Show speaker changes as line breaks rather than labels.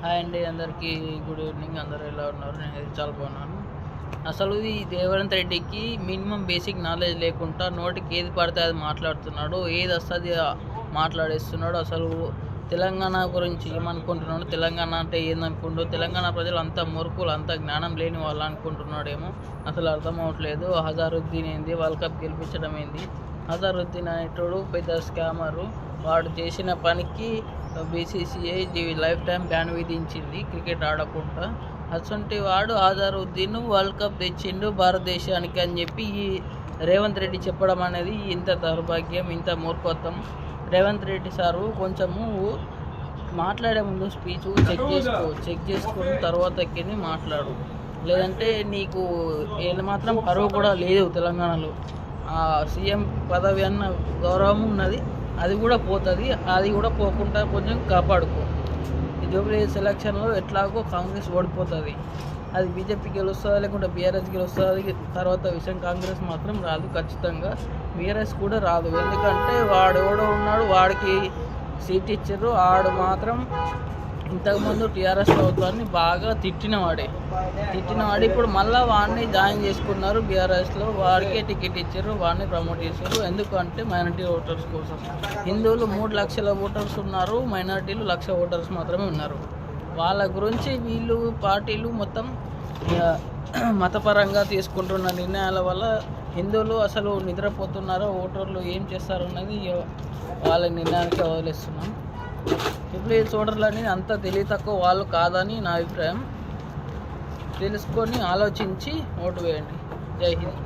Hi అండి, అందరికీ good evening. అందరూ ఎలా ఉన్నారు? నేను చాలా బాగున్నాను. అసలు ఈ రేవంత్ రెడ్డికి మినిమం బేసిక్ నాలెడ్జ్ లేకుండా నోటికి ఏది పడితే అది మాట్లాడుతున్నాడు, ఏది వస్తుంది మాట్లాడేస్తున్నాడు. అసలు తెలంగాణ గురించి ఏమనుకుంటున్నాడు, తెలంగాణ అంటే ఏందనుకుంటూ తెలంగాణ ప్రజలు అంత మూర్ఖులు, అంత జ్ఞానం లేని వాళ్ళు అనుకుంటున్నాడేమో. అసలు అర్థం అవ్వట్లేదు. హజారుద్దీన్ ఏంది, వరల్డ్ కప్ గెలిపించడం ఏంది? హజారుద్దీన్ అనేటోడు పెద్ద స్కామరు. వాడు చేసిన పనికి బీసీసీఐ లైఫ్ టైం బ్యాన్ విధించింది క్రికెట్ ఆడకుండా. అటువంటి వాడు హజారుద్దీన్ వరల్డ్ కప్ తెచ్చిండు భారతదేశానికి అని చెప్పి ఈ రేవంత్ రెడ్డి చెప్పడం అనేది ఇంత దౌర్భాగ్యం, ఇంత మూర్ఖత్వం. రేవంత్ రెడ్డి సారు కొంచెము మాట్లాడే ముందు స్పీచ్ చెక్ చేసుకుని తర్వాతకి మాట్లాడు. లేదంటే నీకు ఏమాత్రం పరువు కూడా లేదు తెలంగాణలో. సీఎం పదవి అన్న గౌరవం ఉన్నది, అది కూడా పోతుంది. అది కూడా పోకుండా కొంచెం కాపాడుకో. ఈ జూబ్లీ సెలక్షన్లో ఎట్లాగో కాంగ్రెస్ ఓడిపోతుంది. అది బీజేపీ గెలుస్తుంది, లేకుంటే బీఆర్ఎస్ గెలుస్తుంది. తర్వాత విషయం కాంగ్రెస్ మాత్రం రాదు ఖచ్చితంగా. బీఆర్ఎస్ కూడా రాదు. ఎందుకంటే వాడు ఎవడో ఉన్నాడు, వాడికి సీట్ ఇచ్చారు. వాడు మాత్రం ఇంతకుముందు టీఆర్ఎస్ ప్రభుత్వాన్ని బాగా తిట్టినవాడు. ఇప్పుడు మళ్ళీ వాడిని జాయిన్ చేసుకున్నారు బీఆర్ఎస్లో. వాడికే టికెట్ ఇచ్చారు, వాడిని ప్రమోట్ చేశారు. ఎందుకంటే మైనారిటీ ఓటర్స్ కోసం. హిందువులు 3 లక్షల ఓటర్స్ ఉన్నారు, మైనారిటీలు 1,00,000 ఓటర్స్ మాత్రమే ఉన్నారు. వాళ్ళ గురించి వీళ్ళు పార్టీలు మొత్తం మతపరంగా తీసుకుంటున్న నిర్ణయాల వల్ల హిందువులు అసలు నిద్రపోతున్నారో, ఓటర్లు ఏం చేస్తారు అన్నది వాళ్ళ నిర్ణయానికి వదిలేస్తున్నాం. ఇప్పుడు ఈ ఓటర్లని అంత తెలివి తక్కువ వాళ్ళు కాదని నా అభిప్రాయం. తెలుసుకొని ఆలోచించి ఓటు వేయండి. జై హింద్.